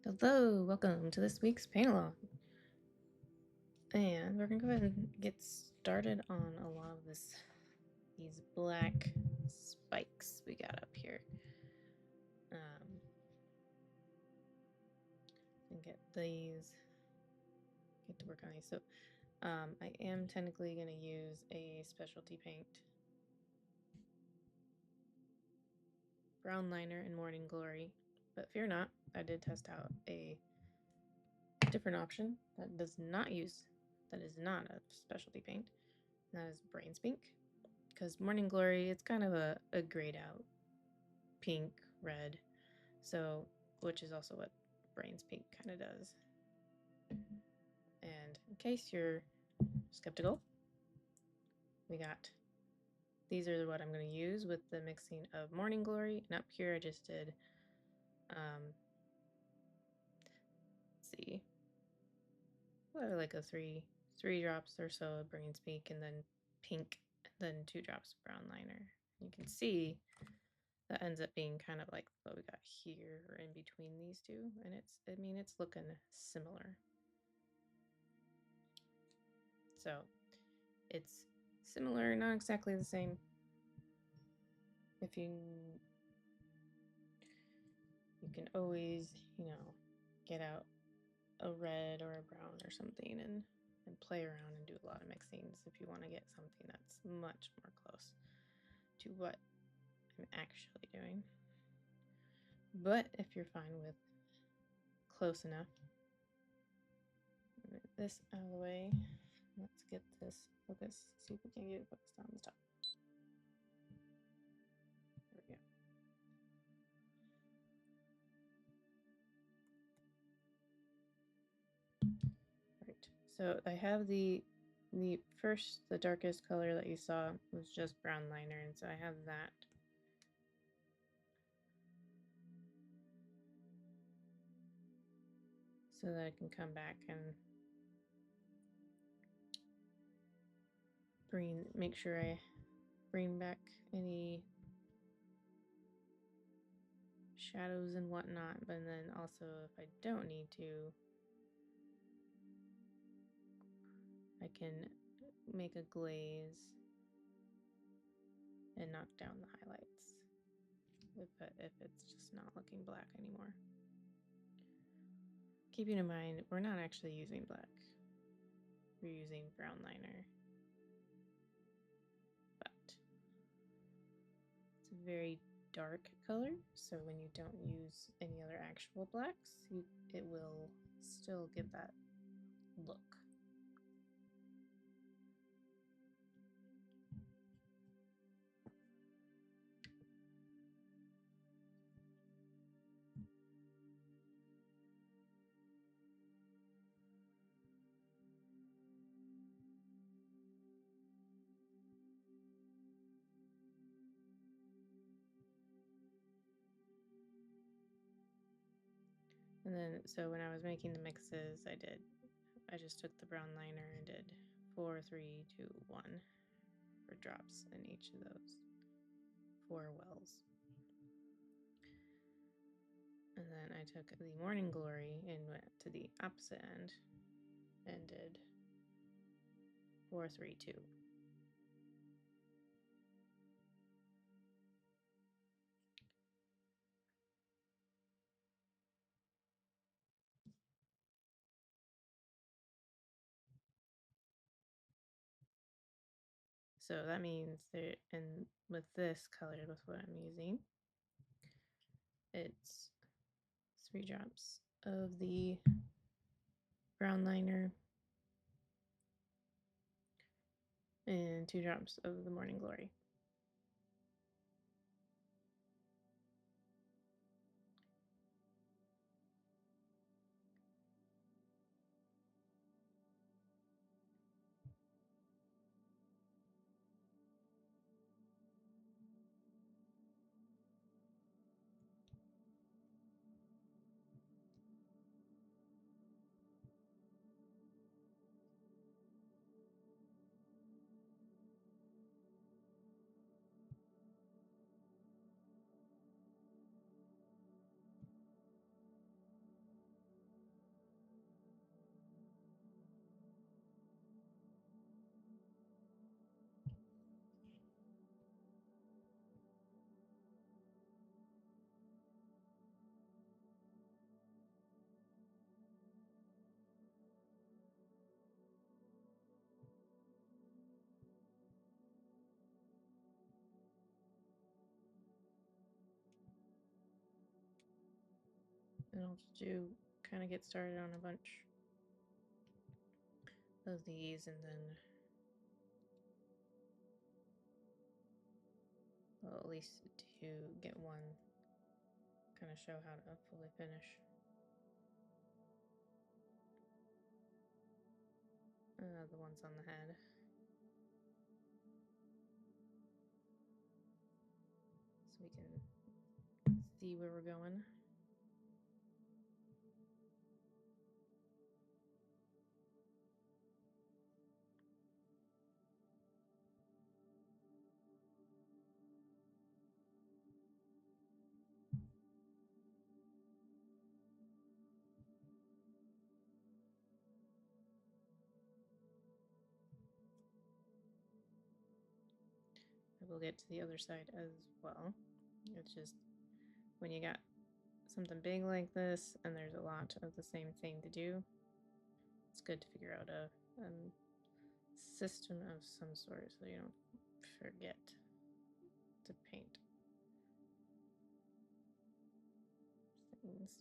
Hello, welcome to this week's paint-along. And we're gonna go ahead and get started on a lot of these black spikes we got up here. And get to work on these. So I am technically gonna use a specialty paint. Brown Liner and Morninglory, but fear not, I did test out a different option that is not a specialty paint, and that is Brains Pink. Because Morninglory, it's kind of a grayed out pink, red, so which is also what Brains Pink kind of does. And in case you're skeptical, these are what I'm going to use with the mixing of Morninglory, and up here I just did, let's see, like a three drops or so of Brains Pink, and then pink, and then 2 drops of Brown Liner. You can see that ends up being kind of like what we got here or in between these two, and it's looking similar. So it's similar, not exactly the same. If you can always, get out a red or a brown or something and play around and do a lot of mixings if you want to get something that's much more close to what I'm actually doing. But if you're fine with close enough, move this out of the way. Let's get this focus. See if we can get it focused on the top. There we go. Right. So I have the darkest color that you saw was just Brown Liner, and so I have that. So that I can come back and make sure I bring back any shadows and whatnot, but then also if I don't need to, I can make a glaze and knock down the highlights if it's just not looking black anymore. Keeping in mind, we're not actually using black. We're using Brown Liner. But it's a very dark color, so when you don't use any other actual blacks, it will still give that look. And then, so when I was making the mixes, I just took the Brown Liner and did 4, 3, 2, 1 for drops in each of those 4 wells. And then I took the Morninglory and went to the opposite end and did 4, 3, 2. So that means that, and with this color, with what I'm using, it's 3 drops of the Brown Liner and 2 drops of the Morninglory. And I'll just do kind of get started on a bunch of these, and then well, at least to get one, kind of show how to fully finish. The ones on the head. So we can see where we're going. We'll get to the other side as well. It's just when you got something big like this and there's a lot of the same thing to do, it's good to figure out a system of some sort so you don't forget to paint things.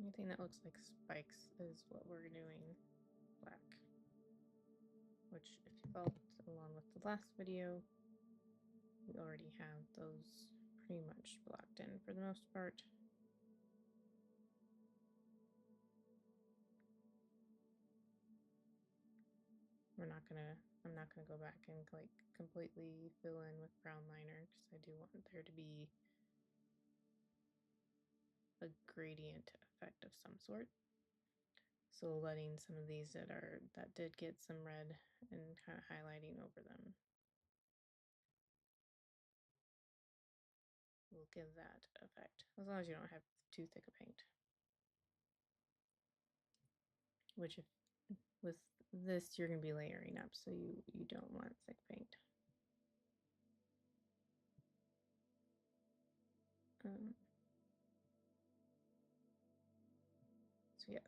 Anything that looks like spikes is what we're doing black, which if you followed along with the last video, we already have those pretty much blocked in for the most part. I'm not gonna go back and like completely fill in with brown liner because I do want there to be a gradient effect of some sort. So letting some of these that did get some red and kind of highlighting over them will give that effect, as long as you don't have too thick a paint. Which if with this you're going to be layering up, so you don't want thick paint. So yes.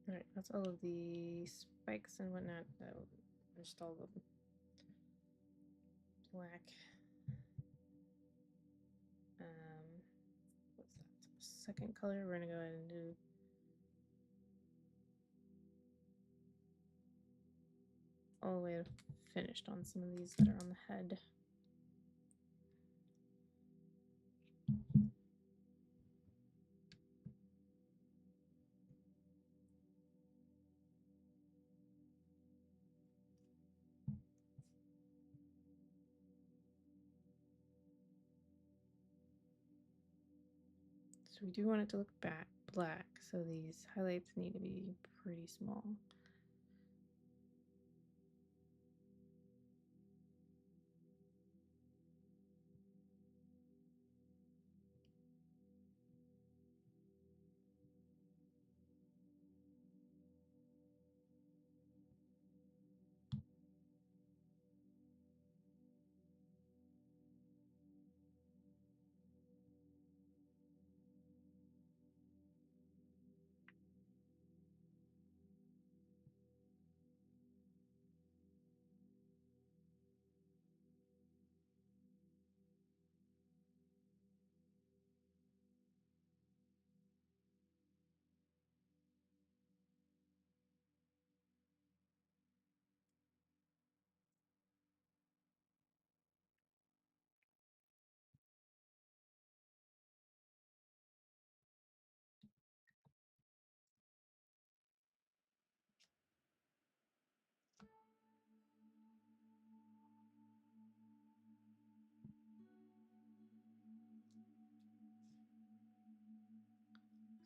Alright, that's all of the spikes and whatnot. Just all of them. Black. What's that? Second color, we're gonna go ahead and do all the way to finished on some of these that are on the head. So we do want it to look black, so these highlights need to be pretty small.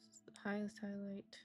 This is the highest highlight.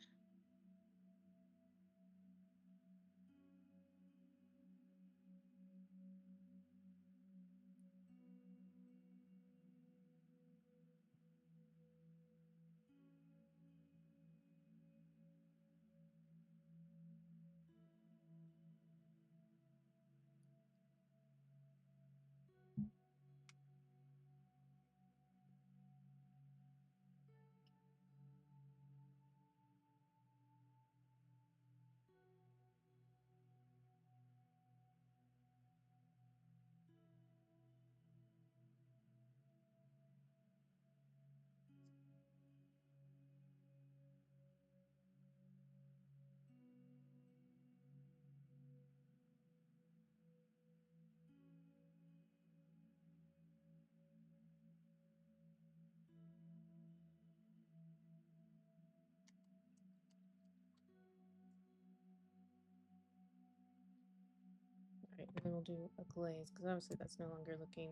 Alright, and then we'll do a glaze, because obviously that's no longer looking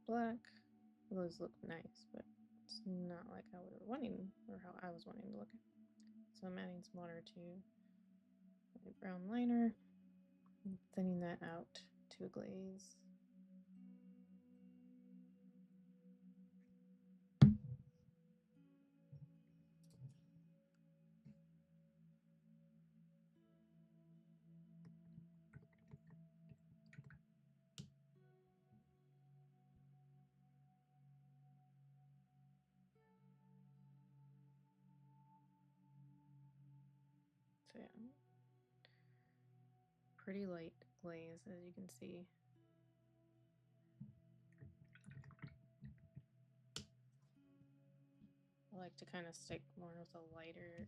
black. Those look nice, but it's not like how we were wanting, or how I was wanting to look. So I'm adding some water to my brown liner, and thinning that out to a glaze. So yeah, pretty light glaze, as you can see. I like to kind of stick more with a lighter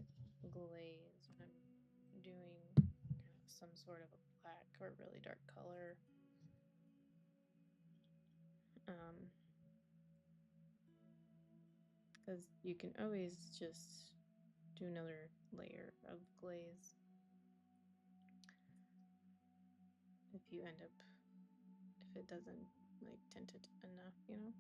glaze when I'm doing some sort of a black or really dark color. Because you can always just do another layer of glaze if you end up, if it doesn't like tint it enough, you know.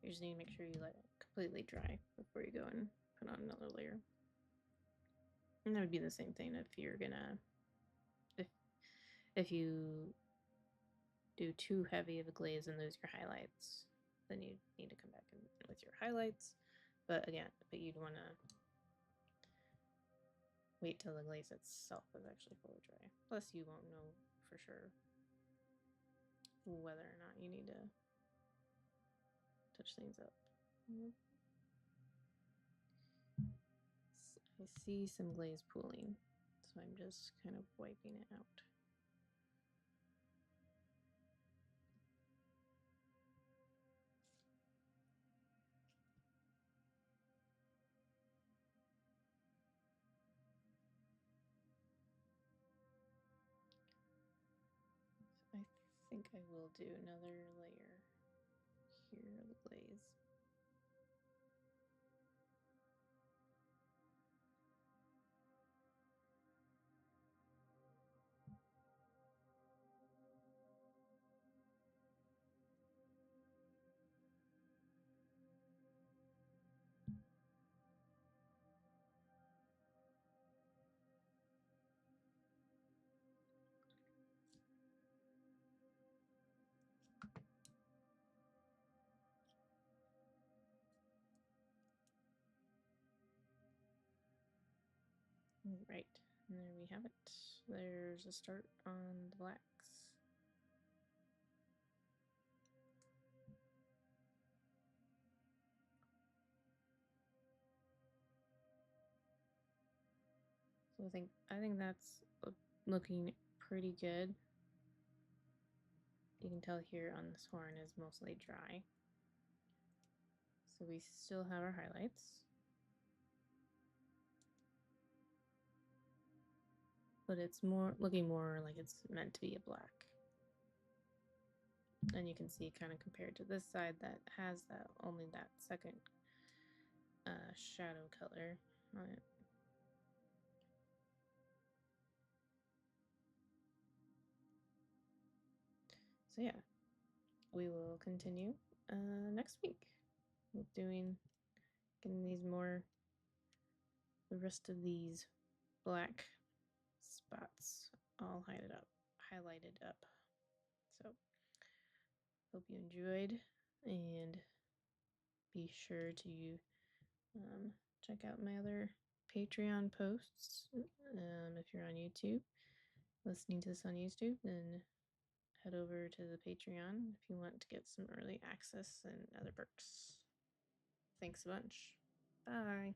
You just need to make sure you let it completely dry before you go and put on another layer. And that would be the same thing if you're gonna, if you do too heavy of a glaze and lose your highlights, then you need to come back in with your highlights. But again, you'd want to wait till the glaze itself is actually fully dry. Plus, you won't know for sure whether or not you need to touch things up. I see some glaze pooling, so I'm just kind of wiping it out. I think I will do another layer here of the glaze. Right, and there we have it. There's a start on the blacks. So I think that's looking pretty good. You can tell here on this horn is mostly dry. So we still have our highlights. But it's looking more like it's meant to be a black. And you can see kind of compared to this side that has only that second shadow color on it. So yeah, we will continue next week with getting the rest of these black spots all highlighted up. So hope you enjoyed, and be sure to check out my other Patreon posts. If you're on YouTube, listening to this on YouTube, then head over to the Patreon if you want to get some early access and other perks. Thanks a bunch. Bye.